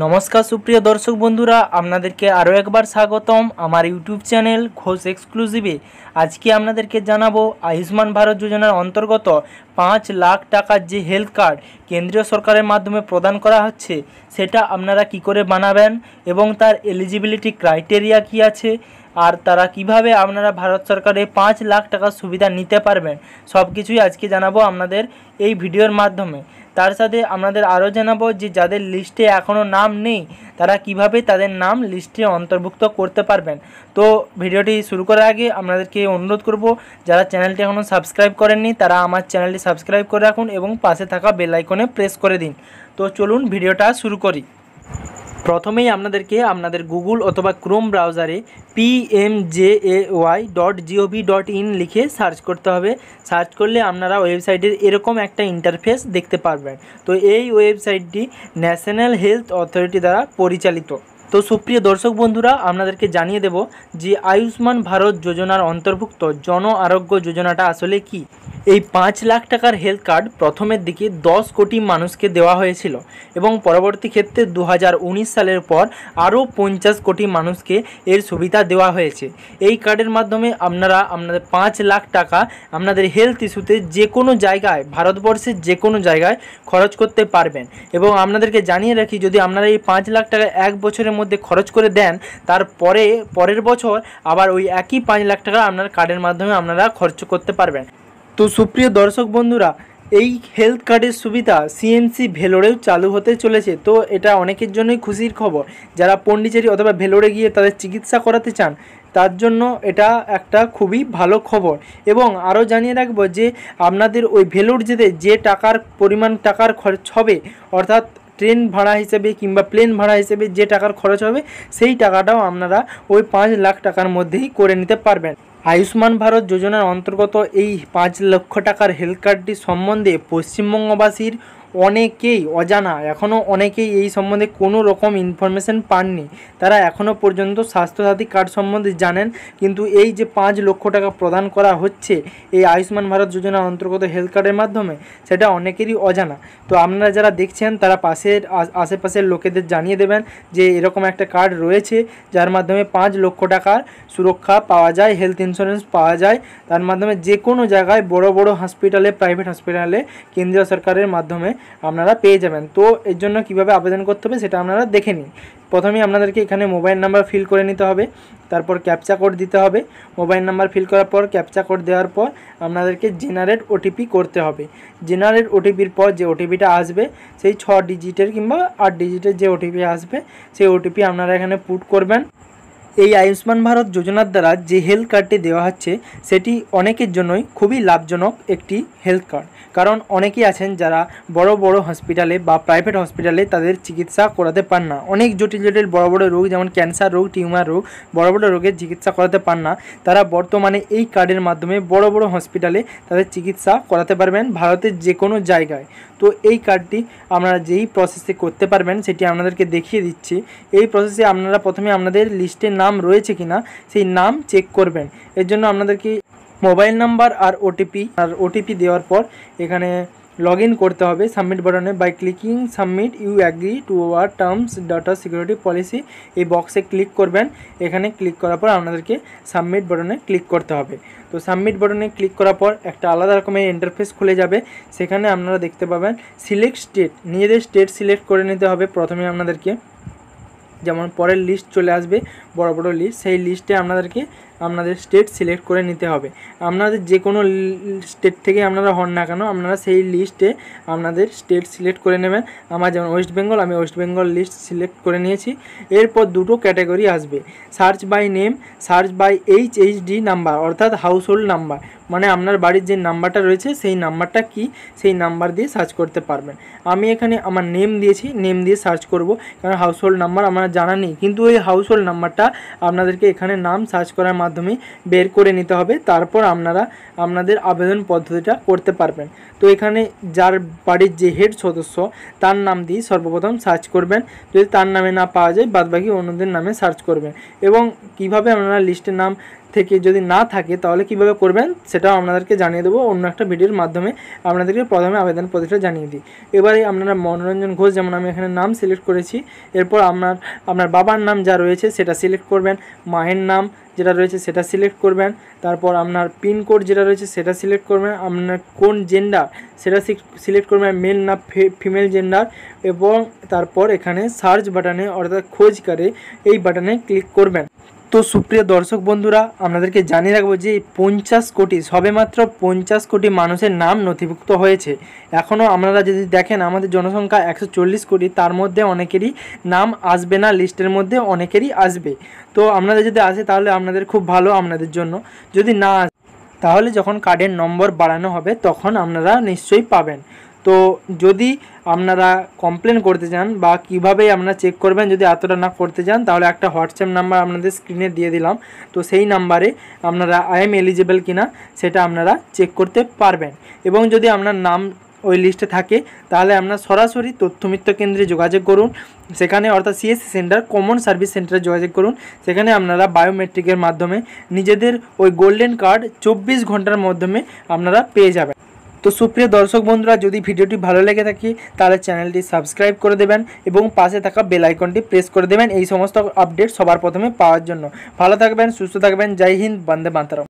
নমস্কার সুপ্রিয় দর্শক বন্ধুরা, আপনাদেরকে আরও একবার স্বাগতম আমার ইউটিউব চ্যানেল ঘোষ এক্সক্লুসিভে। আজকে আপনাদেরকে জানাবো আয়ুষ্মান ভারত যোজনার অন্তর্গত 5 লাখ টাকার যে হেলথ কার্ড কেন্দ্রীয় সরকারের মাধ্যমে প্রদান করা হচ্ছে, সেটা আপনারা কি করে বানাবেন এবং তার এলিজিবিলিটি ক্রাইটেরিয়া কি আছে, আর তারা কিভাবে আপনারা ভারত সরকারের 5 লাখ টাকার সুবিধা নিতে পারবেন, সব কিছুই আজকে জানাবো আপনাদের এই ভিডিওর মাধ্যমে। তার সাথে আপনাদের আরও জানাবো যে যাদের লিস্টে এখনও নাম নেই তারা কিভাবে তাদের নাম লিস্টে অন্তর্ভুক্ত করতে পারবেন। তো ভিডিওটি শুরু করার আগে আপনাদেরকে অনুরোধ করব, যারা চ্যানেলটি এখনও সাবস্ক্রাইব করেননি তারা আমার চ্যানেলটি সাবস্ক্রাইব করে রাখুন এবং পাশে থাকা বেল আইকনে প্রেস করে দিন। তো চলুন ভিডিওটা শুরু করি। প্রথমেই আপনাদেরকে আপনাদের গুগল অথবা ক্রোম ব্রাউজারে pmjay.gov.in লিখে সার্চ করতে হবে। সার্চ করলে আপনারা ওয়েবসাইটের এরকম একটা ইন্টারফেস দেখতে পারবেন। তো এই ওয়েবসাইটটি ন্যাশনাল হেলথ অথরিটি দ্বারা পরিচালিত। তো সুপ্রিয় দর্শক বন্ধুরা, আপনাদেরকে জানিয়ে দেব যে আয়ুষ্মান ভারত যোজনার অন্তর্ভুক্ত জন আরোগ্য যোজনাটা আসলে কি। এই 5 লাখ টাকার হেলথ কার্ড প্রথমের দিকে 10 কোটি মানুষকে দেওয়া হয়েছিল এবং পরবর্তী ক্ষেত্রে 2019 সালের পর আরও 50 কোটি মানুষকে এর সুবিধা দেওয়া হয়েছে। এই কার্ডের মাধ্যমে আপনারা আপনাদের 5 লাখ টাকা আপনাদের হেলথ ইস্যুতে যে কোনো জায়গায়, ভারতবর্ষের যে কোনো জায়গায় খরচ করতে পারবেন। এবং আপনাদেরকে জানিয়ে রাখি, যদি আপনারা এই 5 লাখ টাকা এক বছরের মধ্যে খরচ করে দেন, তারপরে পরের বছর আবার ওই একই 5 লাখ টাকা আপনার কার্ডের মাধ্যমে আপনারা খরচ করতে পারবেন। তো সুপ্রিয় দর্শক বন্ধুরা, এই হেলথ কার্ডের সুবিধা সিএমসি ভেলোরেও চালু হতে চলেছে। তো এটা অনেকের জন্যই খুশির খবর। যারা পন্ডিচেরি অথবা ভেলোরে গিয়ে তাদের চিকিৎসা করাতে চান তার জন্য এটা একটা খুবই ভালো খবর। এবং আরও জানিয়ে রাখবো যে আপনাদের ওই ভেলোর যেতে যে টাকার পরিমাণ টাকার খরচ হবে, অর্থাৎ ট্রেন ভাড়া হিসেবে কিংবা প্লেন ভাড়া হিসেবে যে টাকার খরচ হবে, সেই টাকাটাও আপনারা ওই 5 লাখ টাকার মধ্যেই করে নিতে পারবেন। আয়ুষ্মান ভারত যোজনার অন্তর্গত এই 5 লক্ষ টাকার হেলথ কার্ডটি সম্বন্ধে পশ্চিমবঙ্গবাসীর অনেকেই অজানা, এখনও অনেকেই এই সম্বন্ধে কোনো রকম ইনফরমেশন পাননি। তারা এখনও পর্যন্ত স্বাস্থ্যসাথী কার্ড সম্বন্ধে জানেন, কিন্তু এই যে 5 লক্ষ টাকা প্রদান করা হচ্ছে এই আয়ুষ্মান ভারত যোজনার অন্তর্গত হেলথ কার্ডের মাধ্যমে, সেটা অনেকেরই অজানা। তো আপনারা যারা দেখছেন তারা আশেপাশের লোকেদের জানিয়ে দেবেন যে এরকম একটা কার্ড রয়েছে যার মাধ্যমে 5 লক্ষ টাকার সুরক্ষা পাওয়া যায়, হেলথ ইন্স্যুরেন্স পাওয়া যায়। তার মাধ্যমে যে কোনো জায়গায় বড় বড় হসপিটালে, প্রাইভেট হসপিটালে কেন্দ্রীয় সরকারের মাধ্যমে আপনারা পেয়ে যাবেন। তো এর জন্য কীভাবে আবেদন করতে হবে সেটা আপনারা দেখে নিন। প্রথমেই আপনাদেরকে এখানে মোবাইল নাম্বার ফিল করে নিতে হবে, তারপর ক্যাপচা কোড দিতে হবে। মোবাইল নাম্বার ফিল করার পর ক্যাপচা কোড দেওয়ার পর আপনাদেরকে জেনারেট ওটিপি করতে হবে। জেনারেট ওটিপির পর যে ওটিপিটা আসবে, সেই 6 ডিজিটের কিংবা 8 ডিজিটের যে ওটিপি আসবে, সেই ওটিপি আপনারা এখানে পুট করবেন। এই আয়ুষ্মান ভারত যোজনার দ্বারা যে হেলথ কার্ডটি দেওয়া হচ্ছে সেটি অনেকের জন্যই খুবই লাভজনক একটি হেলথ কার্ড। কারণ অনেকেই আছেন যারা বড় বড় হসপিটালে বা প্রাইভেট হসপিটালে তাদের চিকিৎসা করাতে পান না। অনেক জটিল জটিল বড় বড় রোগ, যেমন ক্যান্সার রোগ, টিউমার রোগ, বড় বড় রোগের চিকিৎসা করাতে পান না। তারা বর্তমানে এই কার্ডের মাধ্যমে বড় বড় হসপিটালে তাদের চিকিৎসা করাতে পারবেন ভারতের যে কোনো জায়গায়। তো এই কার্ডটি আপনারা যেই প্রসেসে করতে পারবেন সেটি আপনাদেরকে দেখিয়ে দিচ্ছি। এই প্রসেসে আপনারা প্রথমে আপনাদের লিস্টে নাম রয়েছে কিনা সেই নাম চেক করবেন। এর জন্য আপনাদেরকে মোবাইল নাম্বার আর ওটিপি দেওয়ার পর এখানে লগ ইন করতে হবে সাবমিট বাটনে। By clicking submit you agree to our terms data security policy, এই বক্সে ক্লিক করবেন। এখানে ক্লিক করার পর আপনাদেরকে সাবমিট বাটনে ক্লিক করতে হবে। তো সাবমিট বাটনে ক্লিক করার পর একটা আলাদা রকমের ইন্টারফেস খুলে যাবে। সেখানে আপনারা দেখতে পাবেন সিলেক্ট স্টেট, নিজেদের স্টেট সিলেক্ট করে নিতে হবে। প্রথমে আপনাদেরকে যেমন পরের লিস্ট চলে আসবে, বড় বড় লিস্ট, সেই লিস্টে আপনাদের স্টেট সিলেক্ট করে নিতে হবে। আপনাদের যে কোনো স্টেট থেকে আপনারা হন না কেন, আপনারা সেই লিস্টে আপনাদের স্টেট সিলেক্ট করে নেবেন। আমার যেমন ওয়েস্ট বেঙ্গল, আমি ওয়েস্ট বেঙ্গল লিস্ট সিলেক্ট করে নিয়েছি। এরপর দুটো ক্যাটাগরি আসবে, search by name, search by HHD number, অর্থাৎ হাউস হোল্ড নাম্বার, মানে আপনার বাড়ির যে নাম্বারটা রয়েছে সেই নাম্বারটা কি, সেই নাম্বার দিয়ে সার্চ করতে পারবেন। আমি এখানে আমার নেম দিয়েছি, নেম দিয়ে সার্চ করব, কারণ হাউস হোল্ড নাম্বার আমার জানা নেই। কিন্তু এই হাউস হোল্ড নাম্বারটা আপনাদেরকে এখানে নাম সার্চ করার মাধ্যমে বের করে নিতে হবে। তারপর আপনারা আপনাদের আবেদন পদ্ধতিটা করতে পারবেন। তো এখানে যার বাড়ির যে হেড সদস্য তার নাম দিয়ে সর্বপ্রথম সার্চ করবেন। যদি তার নামে না পাওয়া যায় বাদবাকি অন্যদের নামে সার্চ করবেন। এবং কিভাবে আপনারা লিস্টের নাম থেকে যদি না থাকে তাহলে কিভাবে করবেন সেটাও আপনাদেরকে জানিয়ে দেবো অন্য একটা ভিডিওর মাধ্যমে। আপনাদেরকে প্রথমে আবেদন পদ্ধতিটা জানিয়ে দিই। এবারে আপনারা মনোরঞ্জন ঘোষ, যেমন আমি এখানে নাম সিলেক্ট করেছি, এরপর আপনার বাবার নাম যা রয়েছে সেটা সিলেক্ট করবেন, মায়ের নাম যেটা রয়েছে সেটা সিলেক্ট করবেন, তারপর আপনার পিনকোড যেটা রয়েছে সেটা সিলেক্ট করবেন, আপনার কোন জেন্ডার সেটা সিলেক্ট করবেন, মেল না ফিমেল জেন্ডার, এবং তারপর এখানে সার্চ বাটনে অর্থাৎ খোঁজ করে এই বাটনে ক্লিক করবেন। তো সুপ্রিয় দর্শক বন্ধুরা, আপনাদেরকে জানিয়ে রাখবো যে 50 কোটি, সবেমাত্র 50 কোটি মানুষের নাম নথিভুক্ত হয়েছে। এখনও আপনারা যদি দেখেন আমাদের জনসংখ্যা 140 কোটি, তার মধ্যে অনেকেরই নাম আসবে না, লিস্টের মধ্যে অনেকেরই আসবে। তো আপনাদের যদি আসে তাহলে আপনাদের খুব ভালো, আপনাদের জন্য। যদি না আসে তাহলে যখন কার্ডের নম্বর বাড়ানো হবে তখন আপনারা নিশ্চয়ই পাবেন। তো যদি আপনারা কমপ্লেন করতে চান বা কীভাবে আপনারা চেক করবেন যদি এতটা না করতে চান, তাহলে একটা হোয়াটসঅ্যাপ নাম্বার আপনাদের স্ক্রিনে দিয়ে দিলাম। তো সেই নাম্বারে আপনারা আই এম এলিজিবল কিনা সেটা আপনারা চেক করতে পারবেন। এবং যদি আপনার নাম ওই লিস্টে থাকে তাহলে আপনার সরাসরি তথ্যমিত্র কেন্দ্রে যোগাযোগ করুন, সেখানে অর্থাৎ সিএসসি সেন্টার, কমন সার্ভিস সেন্টারে যোগাযোগ করুন। সেখানে আপনারা বায়োমেট্রিকের মাধ্যমে নিজেদের ওই গোল্ডেন কার্ড 24 ঘন্টার মাধ্যমে আপনারা পেয়ে যাবেন। তো সুপ্রিয় দর্শক বন্ধুরা, যদি ভিডিওটি ভালো লেগে থাকে তাহলে চ্যানেলটি সাবস্ক্রাইব করে দেবেন এবং পাশে থাকা বেল আইকনটি প্রেস করে দেবেন এই সমস্ত আপডেট সবার প্রথমে পাওয়ার জন্য। ভালো থাকবেন, সুস্থ থাকবেন। জয় হিন্দ, বন্দে মাতরম।